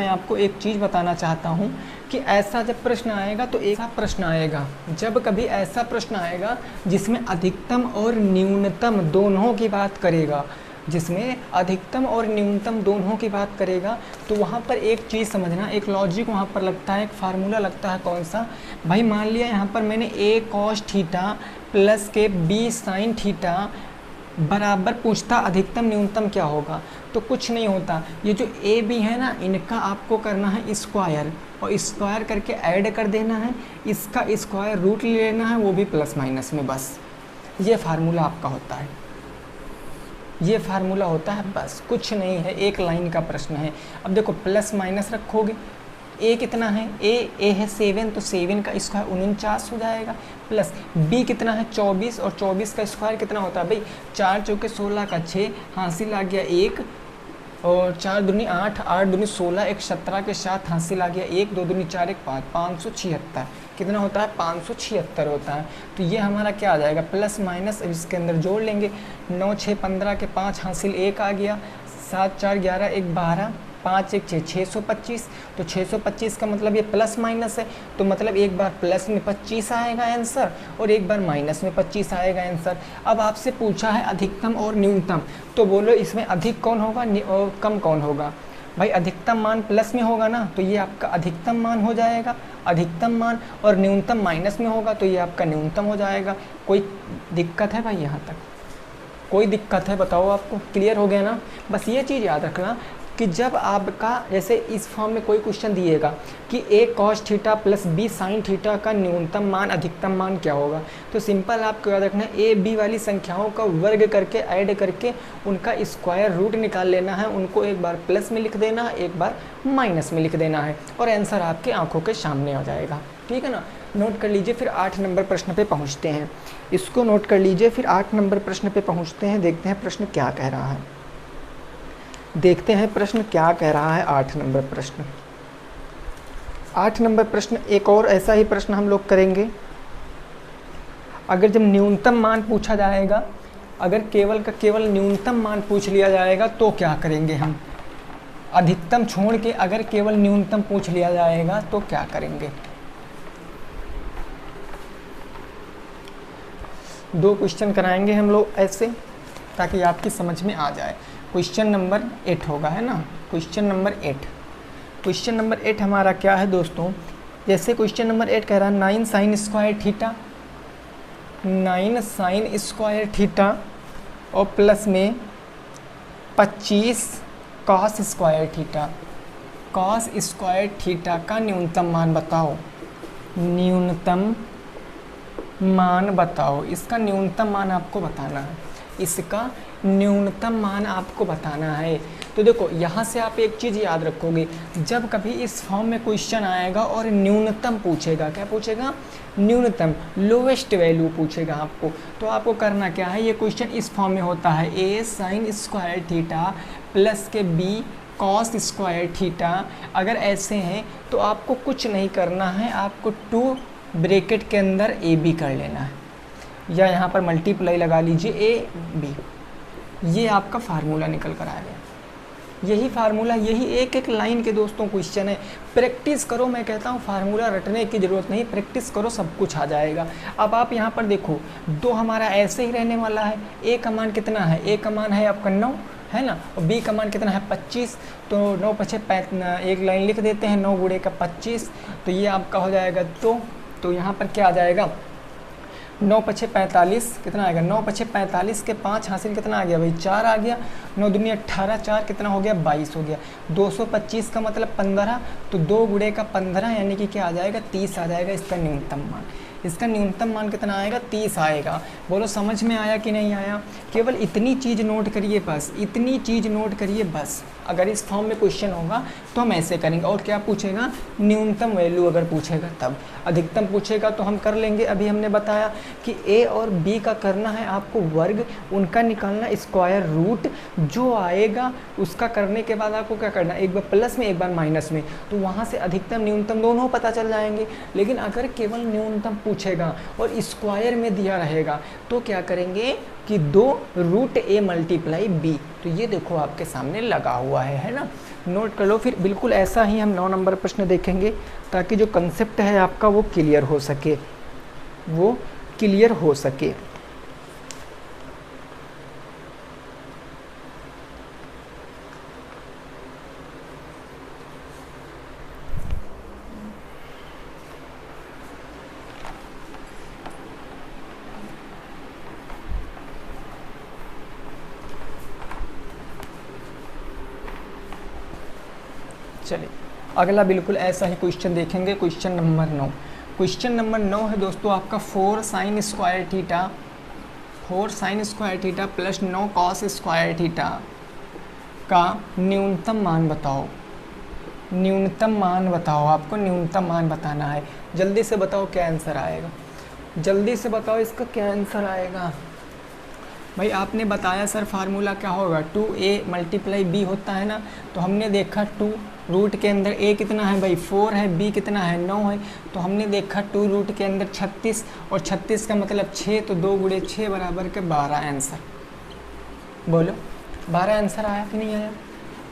B: आपको एक चीज़ बताना चाहता हूँ कि ऐसा जब प्रश्न आएगा, तो ऐसा प्रश्न आएगा, जब कभी ऐसा प्रश्न आएगा जिसमें अधिकतम और न्यूनतम दोनों की बात करेगा, जिसमें अधिकतम और न्यूनतम दोनों की बात करेगा, तो वहाँ पर एक चीज़ समझना, एक लॉजिक वहाँ पर लगता है, एक फार्मूला लगता है। कौन सा भाई, मान लिया यहाँ पर मैंने a cos थीटा प्लस के b साइन थीटा बराबर पूछता अधिकतम न्यूनतम क्या होगा, तो कुछ नहीं होता। ये जो ए बी है ना, इनका आपको करना है स्क्वायर, और स्क्वायर करके ऐड कर देना है, इसका स्क्वायर रूट ले लेना है, वो भी प्लस माइनस में। बस ये फार्मूला आपका होता है, ये फार्मूला होता है, बस कुछ नहीं है। एक लाइन का प्रश्न है। अब देखो प्लस माइनस रखोगे, ए कितना है, ए है 7, तो 7 का स्क्वायर 49 हो जाएगा, प्लस बी कितना है 24, और 24 का स्क्वायर कितना होता है भाई, 4 चौके 16 का 6, हासिल आ गया 1, और 4 दूनी 8, 8 दूनी 16, एक 17 के साथ हासिल आ गया 1, 2 दूनी 4, 1 5, 576 कितना होता है, 576 होता है। तो ये हमारा क्या आ जाएगा, प्लस माइनस, इसके अंदर जोड़ लेंगे, 9 6 15 के 5 हासिल 1 आ गया, 7 4 11 1 12, 5 1 6 625। तो 625 का मतलब ये प्लस माइनस है, तो मतलब एक बार प्लस में 25 आएगा आंसर, और एक बार माइनस में 25 आएगा आंसर। अब आपसे पूछा है अधिकतम और न्यूनतम, तो बोलो इसमें अधिक कौन होगा और कम कौन होगा। भाई अधिकतम मान प्लस में होगा ना, तो ये आपका अधिकतम मान हो जाएगा, अधिकतम मान, और न्यूनतम माइनस में होगा, तो ये आपका न्यूनतम हो जाएगा। कोई दिक्कत है भाई, यहाँ तक कोई दिक्कत है बताओ, आपको क्लियर हो गया ना। बस ये चीज़ याद रखना, कि जब आपका जैसे इस फॉर्म में कोई क्वेश्चन दिएगा कि a cos theta plus b sin theta का न्यूनतम मान अधिकतम मान क्या होगा, तो सिंपल आपको याद रखना है a b वाली संख्याओं का वर्ग करके ऐड करके उनका स्क्वायर रूट निकाल लेना है, उनको एक बार प्लस में लिख देना है, एक बार माइनस में लिख देना है और आंसर आपके आंखों के सामने आ जाएगा। ठीक है ना, नोट कर लीजिए। फिर 8 नंबर प्रश्न पे पहुंचते हैं, इसको नोट कर लीजिए। फिर 8 नंबर प्रश्न पे पहुंचते हैं, देखते हैं प्रश्न क्या कह रहा है, देखते हैं प्रश्न क्या कह रहा है। 8 नंबर प्रश्न, 8 नंबर प्रश्न एक और ऐसा ही प्रश्न हम लोग करेंगे। अगर जब न्यूनतम मान पूछा जाएगा, अगर केवल का केवल न्यूनतम मान पूछ लिया जाएगा तो क्या करेंगे हम, अधिकतम छोड़ के अगर केवल न्यूनतम पूछ लिया जाएगा तो क्या करेंगे। 2 क्वेश्चन कराएंगे हम लोग ऐसे ताकि आपकी समझ में आ जाए। क्वेश्चन नंबर 8 होगा, है ना, क्वेश्चन नंबर 8। क्वेश्चन नंबर 8 हमारा क्या है दोस्तों, जैसे क्वेश्चन नंबर 8 कह रहा है 9 sin square theta, 9 sin square theta और प्लस में 25 cos square theta, cos square theta का न्यूनतम मान बताओ, न्यूनतम मान बताओ। इसका न्यूनतम मान आपको बताना है, इसका न्यूनतम मान आपको बताना है। तो देखो यहाँ से आप एक चीज़ याद रखोगे, जब कभी इस फॉर्म में क्वेश्चन आएगा और न्यूनतम पूछेगा, क्या पूछेगा, न्यूनतम लोवेस्ट वैल्यू पूछेगा आपको, तो आपको करना क्या है, ये क्वेश्चन इस फॉर्म में होता है a sin square theta plus के b cos स्क्वायर थीटा। अगर ऐसे हैं तो आपको कुछ नहीं करना है, आपको 2 ब्रैकेट के अंदर ए बी कर लेना है, या यहाँ पर मल्टीप्लाई लगा लीजिए ए बी। ये आपका फार्मूला निकल कर आ गया, यही फार्मूला, यही एक एक लाइन के दोस्तों क्वेश्चन है। प्रैक्टिस करो, मैं कहता हूँ फार्मूला रटने की ज़रूरत नहीं, प्रैक्टिस करो सब कुछ आ जाएगा। अब आप यहाँ पर देखो 2 हमारा ऐसे ही रहने वाला है, ए का मान कितना है, ए का मान है आपका 9 है ना, और बी का मान कितना है 25, तो 9 × 5 एक लाइन लिख देते हैं, 9 × का 25, तो ये आपका हो जाएगा 2। तो यहाँ पर क्या आ जाएगा, 9 × 5 = 45, कितना आएगा, 9 × 5 = 45 के 5 हासिल कितना आ गया भाई, 4 आ गया, 9 दूनी 18, 4 कितना हो गया 22 हो गया, 225 का मतलब 15, तो 2 × का 15 यानी कि क्या आ जाएगा 30 आ जाएगा इसका न्यूनतम मान। इसका न्यूनतम मान कितना आएगा 30 आएगा। बोलो समझ में आया कि नहीं आया। केवल इतनी चीज़ नोट करिए बस, इतनी चीज़ नोट करिए बस। अगर इस फॉर्म में क्वेश्चन होगा तो हम ऐसे करेंगे। और क्या पूछेगा, न्यूनतम वैल्यू अगर पूछेगा तब, अधिकतम पूछेगा तो हम कर लेंगे। अभी हमने बताया कि ए और बी का करना है आपको वर्ग, उनका निकालना स्क्वायर रूट, जो आएगा उसका करने के बाद आपको क्या करना है, एक बार प्लस में एक बार माइनस में, तो वहाँ से अधिकतम न्यूनतम दोनों पता चल जाएंगे। लेकिन अगर केवल न्यूनतम पूछेगा और स्क्वायर में दिया रहेगा तो क्या करेंगे कि 2 √a × b। तो ये देखो आपके सामने लगा हुआ है ना, नोट कर लो। फिर बिल्कुल ऐसा ही हम 9 नंबर प्रश्न देखेंगे ताकि जो कंसेप्ट है आपका वो क्लियर हो सके, वो क्लियर हो सके। चलिए अगला बिल्कुल ऐसा ही क्वेश्चन देखेंगे, क्वेश्चन नंबर 9। क्वेश्चन नंबर 9 है दोस्तों आपका 4 sin square theta, 4 sin square theta plus 9 cos square theta का न्यूनतम मान बताओ। न्यूनतम मान बताओ, आपको न्यूनतम मान बताना है। जल्दी से बताओ क्या आंसर आएगा, जल्दी से बताओ इसका क्या आंसर आएगा। भाई आपने बताया सर फार्मूला क्या होगा, 2a × b होता है ना, तो हमने देखा 2 रूट के अंदर a कितना है भाई 4 है, b कितना है 9 है, तो हमने देखा 2 रूट के अंदर 36 और 36 का मतलब 6, तो 2 × 6 = 12 आंसर। बोलो 12 आंसर आया कि नहीं आया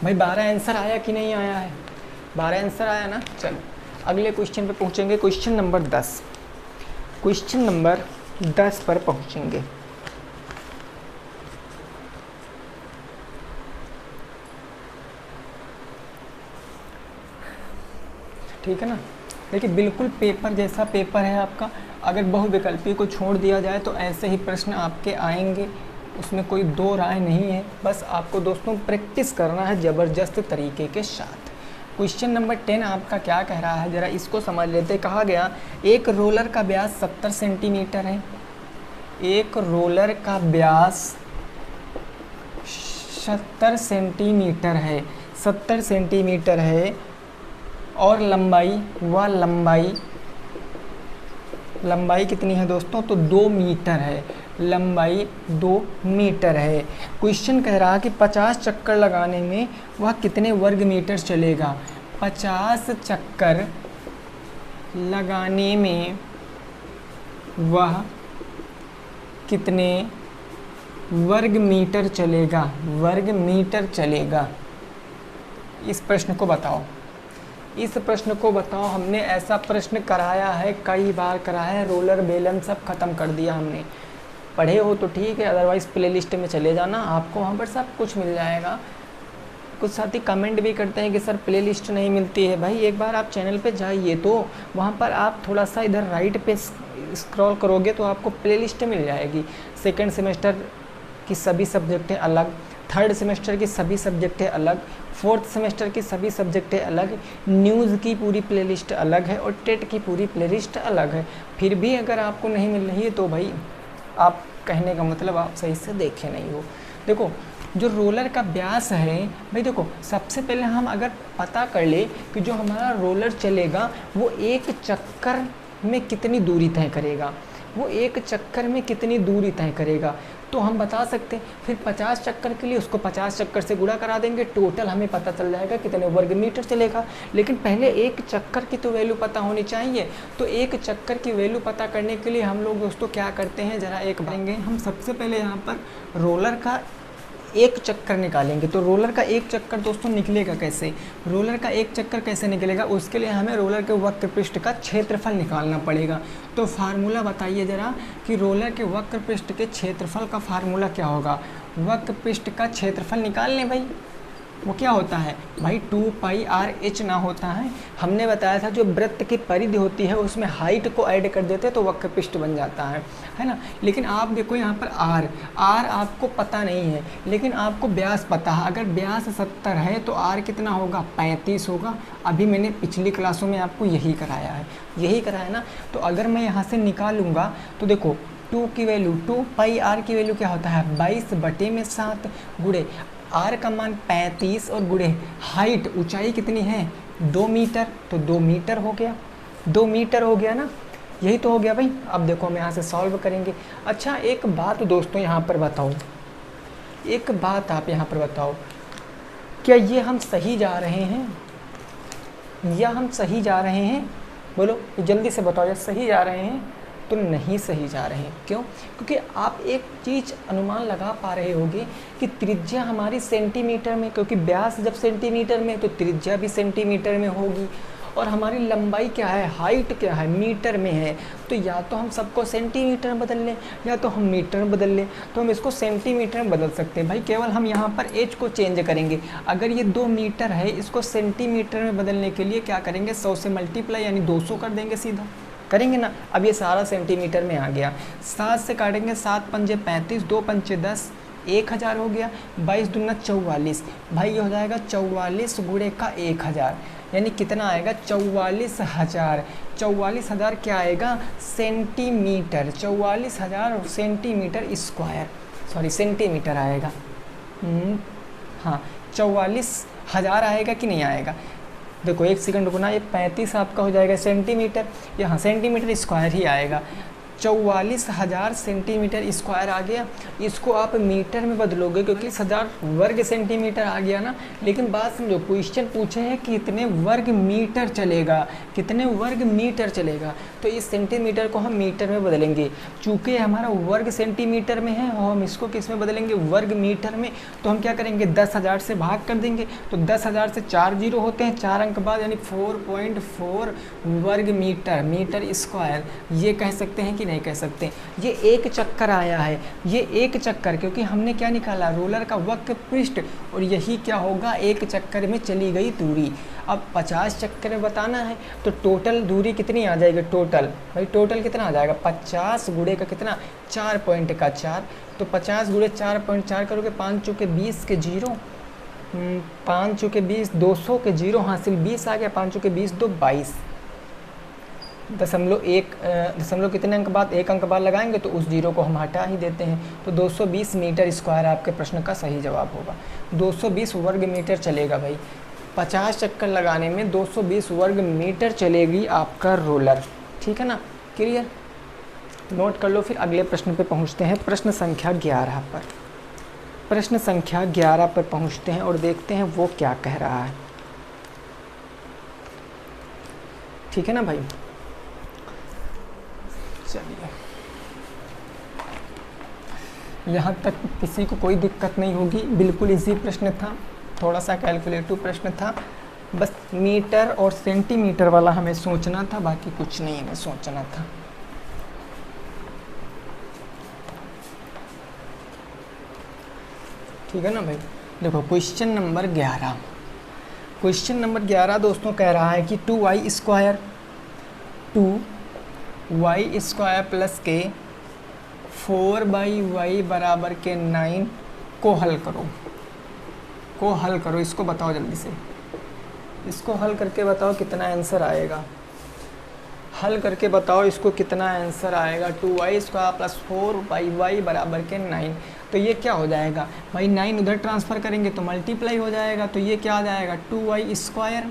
B: भाई, 12 आंसर आया कि नहीं आया है, 12 आंसर आया ना। चलो अगले क्वेश्चन पे पहुँचेंगे, क्वेश्चन नंबर 10। क्वेश्चन नंबर 10 पर पहुँचेंगे। ठीक है ना, देखिए बिल्कुल पेपर जैसा पेपर है आपका। अगर बहुविकल्पी को छोड़ दिया जाए तो ऐसे ही प्रश्न आपके आएंगे, उसमें कोई दो राय नहीं है, बस आपको दोस्तों प्रैक्टिस करना है ज़बरदस्त तरीके के साथ। क्वेश्चन नंबर 10 आपका क्या कह रहा है, ज़रा इसको समझ लेते। कहा गया एक रोलर का व्यास 70 सेंटीमीटर है, एक रोलर का व्यास 70 सेंटीमीटर है, 70 सेंटीमीटर है और लंबाई कितनी है दोस्तों, तो 2 मीटर है, लंबाई 2 मीटर है। क्वेश्चन कह रहा है कि 50 चक्कर लगाने में वह कितने वर्ग मीटर चलेगा। 50 चक्कर लगाने में वह कितने वर्ग मीटर चलेगा, वर्ग मीटर चलेगा। इस प्रश्न को बताओ, इस प्रश्न को बताओ। हमने ऐसा प्रश्न कराया है, कई बार कराया है, रोलर बेलन सब खत्म कर दिया हमने। पढ़े हो तो ठीक है, अदरवाइज़ प्लेलिस्ट में चले जाना, आपको वहाँ पर सब कुछ मिल जाएगा। कुछ साथी कमेंट भी करते हैं कि सर प्लेलिस्ट नहीं मिलती है। भाई एक बार आप चैनल पे जाइए तो वहाँ पर आप थोड़ा सा इधर राइट पे स्क्रॉल करोगे तो आपको प्लेलिस्ट मिल जाएगी। सेकंड सेमेस्टर की सभी सब्जेक्टें अलग, थर्ड सेमेस्टर की सभी सब्जेक्टें अलग, फोर्थ सेमेस्टर की सभी सब्जेक्टें अलग, न्यूज़ की पूरी प्लेलिस्ट अलग है और टेट की पूरी प्लेलिस्ट अलग है। फिर भी अगर आपको नहीं मिल रही है तो भाई आप कहने का मतलब आप सही से देखे नहीं हो। देखो जो रोलर का व्यास है भाई, देखो सबसे पहले हम अगर पता कर ले कि जो हमारा रोलर चलेगा वो एक चक्कर में कितनी दूरी तय करेगा, वो एक चक्कर में कितनी दूरी तय करेगा, तो हम बता सकते हैं। फिर 50 चक्कर के लिए उसको 50 चक्कर से गुणा करा देंगे, टोटल हमें पता चल जाएगा कितने वर्ग मीटर चलेगा। लेकिन पहले एक चक्कर की तो वैल्यू पता होनी चाहिए। तो एक चक्कर की वैल्यू पता करने के लिए हम लोग दोस्तों क्या करते हैं, ज़रा एक करेंगे। हम सबसे पहले यहाँ पर रोलर का एक चक्कर निकालेंगे। तो रोलर का एक चक्कर दोस्तों निकलेगा कैसे, रोलर का एक चक्कर कैसे निकलेगा, उसके लिए हमें रोलर के वक्र पृष्ठ का क्षेत्रफल निकालना पड़ेगा। तो फार्मूला बताइए ज़रा कि रोलर के वक्र पृष्ठ के क्षेत्रफल का फार्मूला क्या होगा। वक्र पृष्ठ का क्षेत्रफल निकाल लें भाई, वो क्या होता है भाई 2πr/h ना होता है। हमने बताया था जो वृत्त की परिधि होती है उसमें हाइट को ऐड कर देते तो वक्र पृष्ठ बन जाता है ना। लेकिन आप देखो यहाँ पर r आपको पता नहीं है, लेकिन आपको व्यास पता है। अगर व्यास 70 है तो r कितना होगा, 35 होगा। अभी मैंने पिछली क्लासों में आपको यही कराया है ना। तो अगर मैं यहाँ से निकालूंगा तो देखो 2 की वैल्यू 2πr की वैल्यू क्या होता है 22/7 गुणे r का मान 35 और गुणे हाइट ऊंचाई कितनी है 2 मीटर, तो 2 मीटर हो गया, 2 मीटर हो गया ना, यही तो हो गया भाई। अब देखो हम यहाँ से सॉल्व करेंगे। अच्छा एक बात दोस्तों यहाँ पर बताओ, एक बात आप यहाँ पर बताओ, क्या ये हम सही जा रहे हैं या हम सही जा रहे हैं, बोलो जल्दी से बताओ, या सही जा रहे हैं तो नहीं सही जा रहे हैं। क्यों, क्योंकि आप एक चीज़ अनुमान लगा पा रहे होंगे कि त्रिज्या हमारी सेंटीमीटर में, क्योंकि व्यास जब सेंटीमीटर में तो त्रिज्या भी सेंटीमीटर में होगी, और हमारी लंबाई क्या है, हाइट क्या है, मीटर में है। तो या तो हम सबको सेंटीमीटर में बदल लें या तो हम मीटर में बदल लें। तो हम इसको सेंटीमीटर में बदल सकते हैं भाई, केवल हम यहाँ पर एच को चेंज करेंगे। अगर ये 2 मीटर है, इसको सेंटीमीटर में बदलने के लिए क्या करेंगे, 100 से मल्टीप्लाई यानी 200 कर देंगे, सीधा करेंगे ना। अब ये सारा सेंटीमीटर में आ गया, 7 से काटेंगे, 7 पंजे 35, 2 पंचे 10, 1000 हो गया, 22 दूना 44, भाई ये हो जाएगा 44 गुणे का 1000, यानी कितना आएगा 44,000। 44,000 क्या आएगा centimetre, 44,000 centimetre square, sorry centimetre आएगा। हाँ 44,000 आएगा कि नहीं आएगा, देखो एक सेकंड रुकना, ये 35 आपका हो जाएगा सेंटीमीटर, यहाँ सेंटीमीटर स्क्वायर ही आएगा। 44,000 सेंटीमीटर स्क्वायर आ गया। इसको आप मीटर में बदलोगे क्योंकि 1000 वर्ग सेंटीमीटर आ गया ना। लेकिन बात समझो, क्वेश्चन पूछे हैं कि कितने वर्ग मीटर चलेगा, कितने वर्ग मीटर चलेगा, तो इस सेंटीमीटर को हम मीटर में बदलेंगे। चूँकि हमारा वर्ग सेंटीमीटर में है और हम इसको किस में बदलेंगे, वर्ग मीटर में। तो हम क्या करेंगे 10,000 से भाग कर देंगे, तो 10,000 से 4 जीरो होते हैं, 4 अंक बाद, यानी 4.4 वर्ग मीटर, मीटर स्क्वायर। ये कह सकते हैं कि नहीं कह सकते। ये एक चक्कर आया है, ये एक चक्कर, क्योंकि हमने क्या निकाला, रोलर का वक्र पृष्ठ, और यही क्या होगा, एक चक्कर में चली गई दूरी। अब 50 चक्कर में बताना है तो टोटल दूरी कितनी आ जाएगी, टोटल भाई टोटल कितना आ जाएगा, 50 गुणे का कितना, 4 पॉइंट का 4, तो 50 गुणे 4.4 करोगे, 5 चौके 20 के 0, 5 चौके 20, 200 के 0 हासिल 20 आ गया, 5 चौके 20 2 22, दशमलव कितने अंक बाद, एक अंक बाद लगाएंगे तो उस 0 को हम हटा ही देते हैं, तो 220 मीटर स्क्वायर आपके प्रश्न का सही जवाब होगा। 220 वर्ग मीटर चलेगा भाई, 50 चक्कर लगाने में 220 वर्ग मीटर चलेगी आपका रोलर, ठीक है ना, क्लियर, नोट कर लो। फिर अगले प्रश्न पे पहुंचते हैं, प्रश्न संख्या 11 पर। प्रश्न संख्या 11 पर पहुंचते हैं और देखते हैं वो क्या कह रहा है, ठीक है ना भाई। चलिए, यहाँ तक किसी को कोई दिक्कत नहीं होगी, बिल्कुल इजी प्रश्न था, थोड़ा सा कैलकुलेटिव प्रश्न था, बस मीटर और सेंटीमीटर वाला हमें सोचना था, बाकी कुछ नहीं हमें सोचना था। ठीक है ना भाई। देखो क्वेश्चन नंबर 11, क्वेश्चन नंबर 11 दोस्तों कह रहा है कि 2y स्क्वायर प्लस के 4y बराबर के 9 को हल करो, इसको बताओ जल्दी से, इसको हल करके बताओ कितना आंसर आएगा, हल करके बताओ इसको कितना आंसर आएगा। 2y स्क्वायर प्लस 4y बराबर के 9, तो ये क्या हो जाएगा भाई, 9 उधर ट्रांसफ़र करेंगे तो मल्टीप्लाई हो जाएगा, तो ये क्या आ जाएगा, 2y स्क्वायर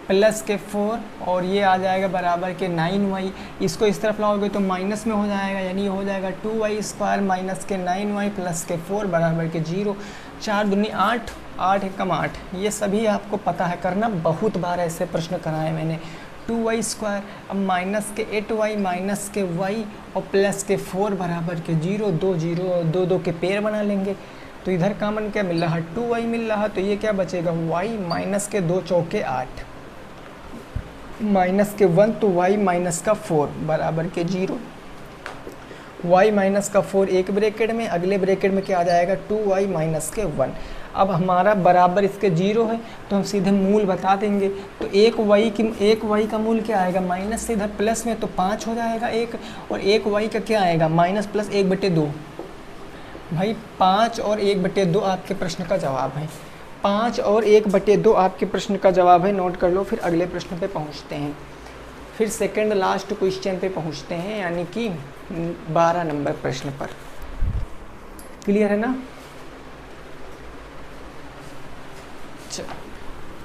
B: प्लस के 4 और ये आ जाएगा बराबर के 9y, इसको इस तरफ लाओगे तो माइनस में हो जाएगा, यानी हो जाएगा 2y स्क्वायर माइनस के 9y प्लस के 4 बराबर के 0, 4 दूनी 8, 8 एकम 8, ये सभी आपको पता है करना, बहुत बार ऐसे प्रश्न कराए मैंने। 2y स्क्वायर, अब माइनस के 8y माइनस के y और प्लस के 4 बराबर के 0, 2 0 2 2 के पेयर बना लेंगे, तो इधर कॉमन क्या मिल रहा, 2y मिल रहा, तो ये क्या बचेगा, y माइनस के 2 चौके 8 माइनस के 1, तो y माइनस का 4 बराबर के 0, y माइनस का 4 एक ब्रैकेट में, अगले ब्रैकेट में क्या आ जाएगा, 2y माइनस के 1। अब हमारा बराबर इसके 0 है तो हम सीधे मूल बता देंगे, तो एक y का मूल क्या आएगा, माइनस से इधर प्लस में तो 5 हो जाएगा एक, और एक y का क्या आएगा, माइनस प्लस 1/2, भाई 5 और 1/2 आपके प्रश्न का जवाब है, 5 और 1/2 आपके प्रश्न का जवाब है, नोट कर लो। फिर अगले प्रश्न पे पहुंचते हैं, फिर सेकंड लास्ट क्वेश्चन पे पहुंचते हैं, यानी कि 12 नंबर प्रश्न पर, क्लियर है ना।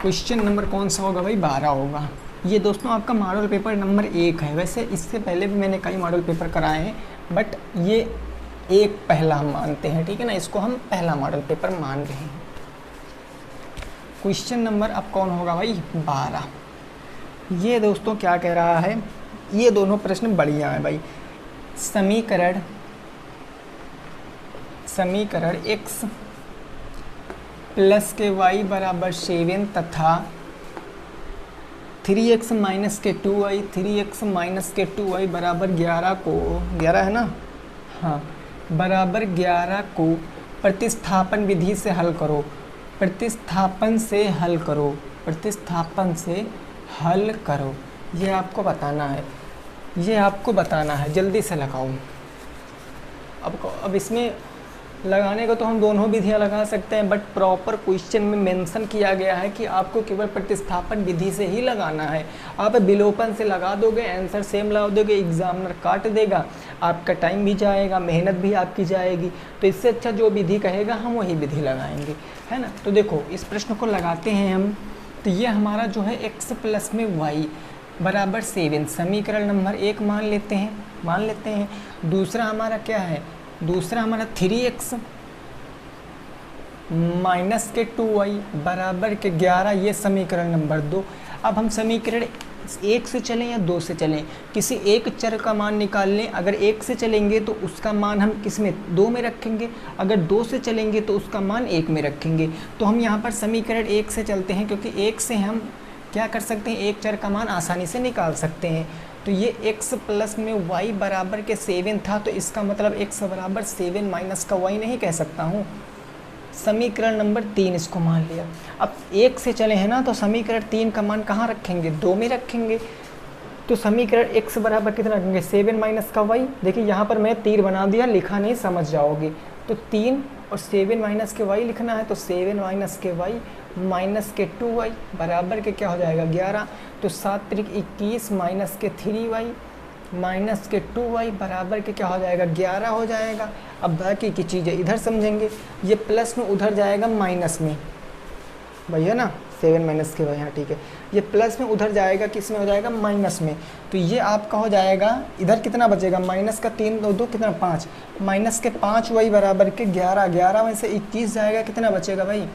B: क्वेश्चन नंबर कौन सा होगा भाई, 12 होगा। ये दोस्तों आपका मॉडल पेपर नंबर 1 है, वैसे इससे पहले भी मैंने कई मॉडल पेपर कराए हैं, बट ये एक पहला हम मानते हैं, ठीक है ना, इसको हम पहला मॉडल पेपर मान रहे हैं। क्वेश्चन नंबर अब कौन होगा भाई, 12। ये दोस्तों क्या कह रहा है, ये दोनों प्रश्न बढ़िया है भाई। समीकरण x प्लस के y बराबर 7 तथा 3x माइनस के 2y 3x माइनस के 2y बराबर 11 को, 11 है ना, हाँ, बराबर 11 को प्रतिस्थापन विधि से हल करो, प्रतिस्थापन से हल करो, ये आपको बताना है, जल्दी से लगाओ। अब इसमें लगाने को तो हम दोनों विधियां लगा सकते हैं, बट प्रॉपर क्वेश्चन में मेंशन किया गया है कि आपको केवल प्रतिस्थापन विधि से ही लगाना है। आप विलोपन से लगा दोगे, आंसर सेम लगा दोगे, एग्जामिनर काट देगा, आपका टाइम भी जाएगा, मेहनत भी आपकी जाएगी, तो इससे अच्छा जो विधि कहेगा हम वही विधि लगाएंगे, है ना। तो देखो इस प्रश्न को लगाते हैं हम, तो ये हमारा जो है x प्लस में y बराबर 7 समीकरण नंबर 1 मान लेते हैं। दूसरा हमारा क्या है, दूसरा हमारा 3x माइनस के 2y बराबर के 11, ये समीकरण नंबर 2। अब हम समीकरण 1 से चलें या 2 से चलें, किसी एक चर का मान निकाल लें। अगर 1 से चलेंगे तो उसका मान हम किस में, 2 में रखेंगे, अगर 2 से चलेंगे तो उसका मान 1 में रखेंगे। तो हम यहाँ पर समीकरण 1 से चलते हैं, क्योंकि 1 से हम क्या कर सकते हैं, एक चर का मान आसानी से निकाल सकते हैं। तो ये x प्लस में y बराबर के 7 था, तो इसका मतलब x बराबर 7 माइनस का y नहीं कह सकता हूँ। समीकरण नंबर 3 इसको मान लिया। अब 1 से चले हैं ना, तो समीकरण 3 का मान कहाँ रखेंगे, 2 में रखेंगे। तो समीकरण x बराबर कितना रखेंगे, 7 माइनस का y। देखिए यहाँ पर मैं तीर बना दिया, लिखा नहीं, समझ जाओगे। तो 3 और 7 माइनस के y लिखना है, तो 7 माइनस के y माइनस के 2y बराबर के क्या हो जाएगा 11। तो 7 त्रिक 21 माइनस के 3y माइनस के 2y बराबर के क्या हो जाएगा 11 हो जाएगा। अब बाकी की चीज़ें इधर समझेंगे, ये प्लस में उधर जाएगा माइनस में, भैया ना 7 माइनस के y, हाँ ठीक है। ये प्लस में उधर जाएगा, किस में हो जाएगा माइनस में। तो ये आपका हो जाएगा, इधर कितना बचेगा माइनस का 3 2 कितना 5, माइनस के 5y बराबर के 11, 11 में से 21 जाएगा, कितना बचेगा भाई,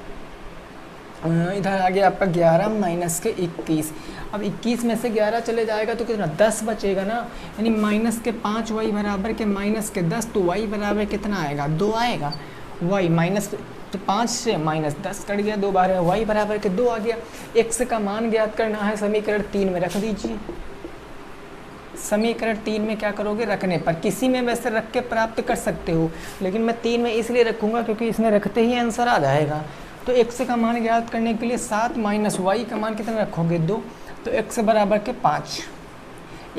B: इधर आ गया आपका 11 माइनस के 21। अब 21 में से 11 चले जाएगा तो कितना 10 बचेगा ना, यानी माइनस के 5y बराबर के माइनस के 10, तो y बराबर कितना आएगा 2 आएगा। y माइनस तो 5 से माइनस 10 कट गया, 2 बार y बराबर के 2 आ गया। x का मान ज्ञात करना है, समीकरण 3 में रख दीजिए। समीकरण 3 में क्या करोगे, रखने पर किसी में वैसे रख के प्राप्त कर सकते हो, लेकिन मैं 3 में इसलिए रखूँगा क्योंकि इसमें रखते ही आंसर आ जाएगा। तो x का मान ज्ञात करने के लिए 7 माइनस y का मान कितना रखोगे 2, तो x बराबर के 5,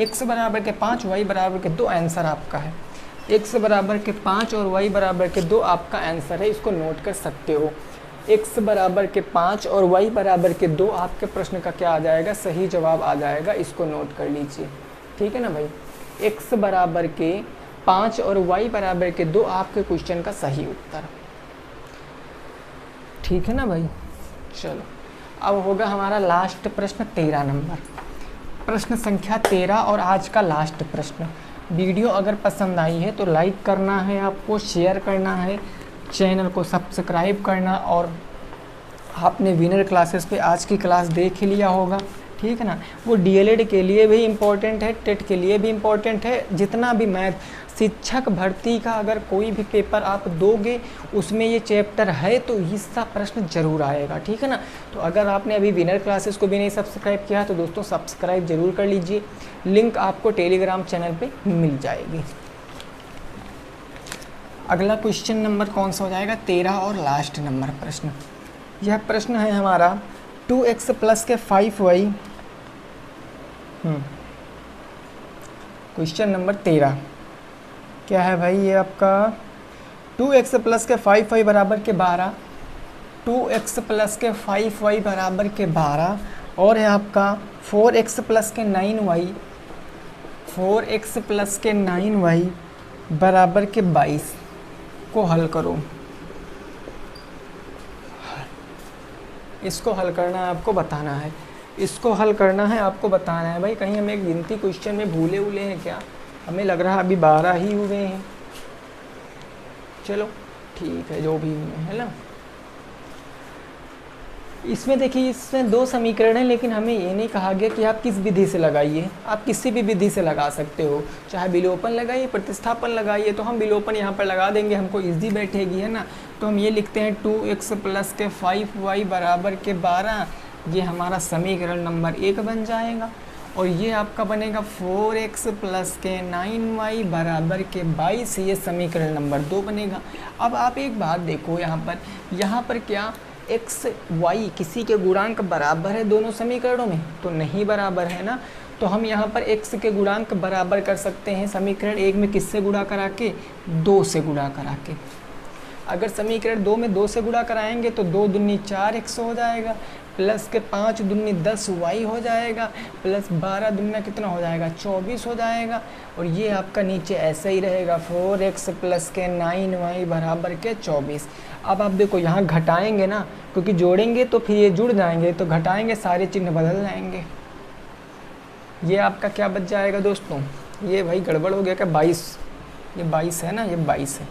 B: x बराबर के 5 y बराबर के 2 आंसर आपका है। x बराबर के 5 और y बराबर के 2 आपका आंसर है, इसको नोट कर सकते हो। x बराबर के 5 और y बराबर के 2 आपके प्रश्न का क्या आ जाएगा, सही जवाब आ जाएगा, इसको नोट कर लीजिए, ठीक है ना भाई। x बराबर के 5 और y बराबर के 2 आपके क्वेश्चन का सही उत्तर, ठीक है ना भाई। चलो अब होगा हमारा लास्ट प्रश्न 13 नंबर, प्रश्न संख्या 13 और आज का लास्ट प्रश्न। वीडियो अगर पसंद आई है तो लाइक करना है, आपको शेयर करना है, चैनल को सब्सक्राइब करना, और आपने विनर क्लासेस पे आज की क्लास देख ही लिया होगा, ठीक है ना। वो डीएलएड के लिए भी इम्पोर्टेंट है, टेट के लिए भी इम्पोर्टेंट है। जितना भी मैथ शिक्षक भर्ती का अगर कोई भी पेपर आप दोगे उसमें ये चैप्टर है तो इसका प्रश्न जरूर आएगा, ठीक है ना। तो अगर आपने अभी विनर क्लासेस को भी नहीं सब्सक्राइब किया तो दोस्तों सब्सक्राइब जरूर कर लीजिए, लिंक आपको टेलीग्राम चैनल पे मिल जाएगी। अगला क्वेश्चन नंबर कौन सा हो जाएगा, 13 और लास्ट नंबर प्रश्न। यह प्रश्न है हमारा 2x प्लस के 5y, क्वेश्चन नंबर 13 क्या है भाई, ये आपका 2x प्लस के 5y बराबर के 12, 2x प्लस के 5y बराबर के 12, और है आपका 4x प्लस के 9y, 4x प्लस के 9y बराबर के 22 को हल करो। इसको हल करना है, आपको बताना है, इसको हल करना है, आपको बताना है भाई। कहीं हम एक गिनती क्वेश्चन में भूले उले हैं क्या, हमें लग रहा है अभी 12 ही हुए हैं। चलो ठीक है, जो भी हुए है ना। इसमें देखिए, इसमें 2 समीकरण हैं, लेकिन हमें ये नहीं कहा गया कि आप किस विधि से लगाइए, आप किसी भी विधि से लगा सकते हो, चाहे विलोपन लगाइए, प्रतिस्थापन लगाइए। तो हम विलोपन यहाँ पर लगा देंगे, हमको इजी बैठेगी, है ना। तो हम ये लिखते हैं 2x प्लस के 5y बराबर के 12, ये हमारा समीकरण नंबर 1 बन जाएगा। और ये आपका बनेगा 4x प्लस के 9y बराबर के 22, ये समीकरण नंबर 2 बनेगा। अब आप एक बात देखो, यहाँ पर क्या x y किसी के गुणांक बराबर है दोनों समीकरणों में, तो नहीं बराबर है ना। तो हम यहाँ पर x के गुणांक बराबर कर सकते हैं समीकरण 1 में, किससे गुणा करा के, 2 से गुणा करा के। अगर समीकरण 2 में 2 से गुणा कराएंगे तो 2 दूनी 4x हो जाएगा, प्लस के 5 दूनी 10y हो जाएगा, प्लस 12 दूना कितना हो जाएगा 24 हो जाएगा। और ये आपका नीचे ऐसे ही रहेगा 4x प्लस के 9y बराबर के 24। अब आप देखो यहाँ घटाएंगे ना, क्योंकि जोड़ेंगे तो फिर ये जुड़ जाएंगे, तो घटाएंगे सारे चिन्ह बदल जाएंगे। ये आपका क्या बच जाएगा दोस्तों, ये भाई गड़बड़ हो गया क्या, 22, ये 22 है ना, ये 22 है।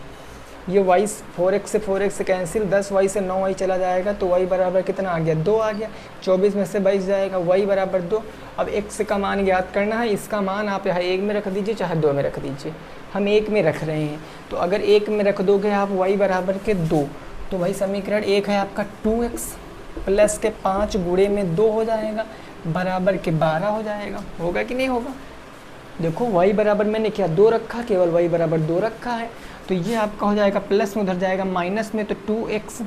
B: ये y 4x से 4x कैंसिल, 10y से 9y चला जाएगा, तो y बराबर कितना आ गया 2 आ गया, 24 में से 22 जाएगा, y बराबर 2। अब x का मान ज्ञात करना है, इसका मान आप यहाँ 1 में रख दीजिए चाहे 2 में रख दीजिए, हम 1 में रख रहे हैं। तो अगर 1 में रख दोगे आप y बराबर के 2, तो भाई समीकरण 1 है आपका 2x प्लस के 5 गुणे में 2 हो जाएगा, बराबर के 12 हो जाएगा। होगा कि नहीं होगा, देखो y बराबर मैंने क्या 2 रखा, केवल y बराबर 2 रखा है, तो ये आपका हो जाएगा प्लस में उधर जाएगा माइनस में, तो 2x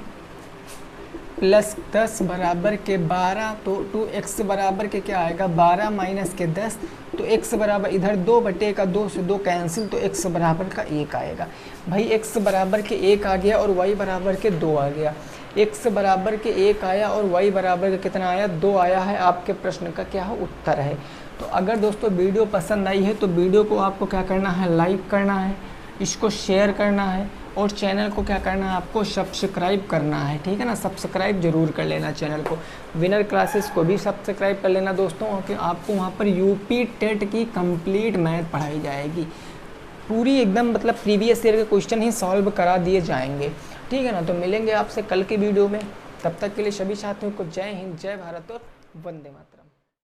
B: प्लस 10 बराबर के 12, तो 2x बराबर के क्या आएगा 12 माइनस के 10, तो x बराबर इधर 2/2 से 2 कैंसिल, तो x बराबर का 1 आएगा। भाई x बराबर के 1 आ गया और y बराबर के 2 आ गया। x बराबर के 1 आया और y बराबर के कितना आया 2 आया है, आपके प्रश्न का क्या उत्तर है। तो अगर दोस्तों वीडियो पसंद आई है तो वीडियो को आपको क्या करना है, लाइक करना है, इसको शेयर करना है और चैनल को क्या करना है, आपको सब्सक्राइब करना है, ठीक है ना। सब्सक्राइब जरूर कर लेना चैनल को। विनर क्लासेस को भी सब्सक्राइब कर लेना दोस्तों, कि आपको वहाँ पर यूपी टेट की कंप्लीट मैथ पढ़ाई जाएगी, पूरी एकदम मतलब प्रीवियस ईयर के क्वेश्चन ही सॉल्व करा दिए जाएंगे, ठीक है ना। तो मिलेंगे आपसे कल की वीडियो में, तब तक के लिए सभी साथियों को जय हिंद, जय भारत और वंदे मातरम।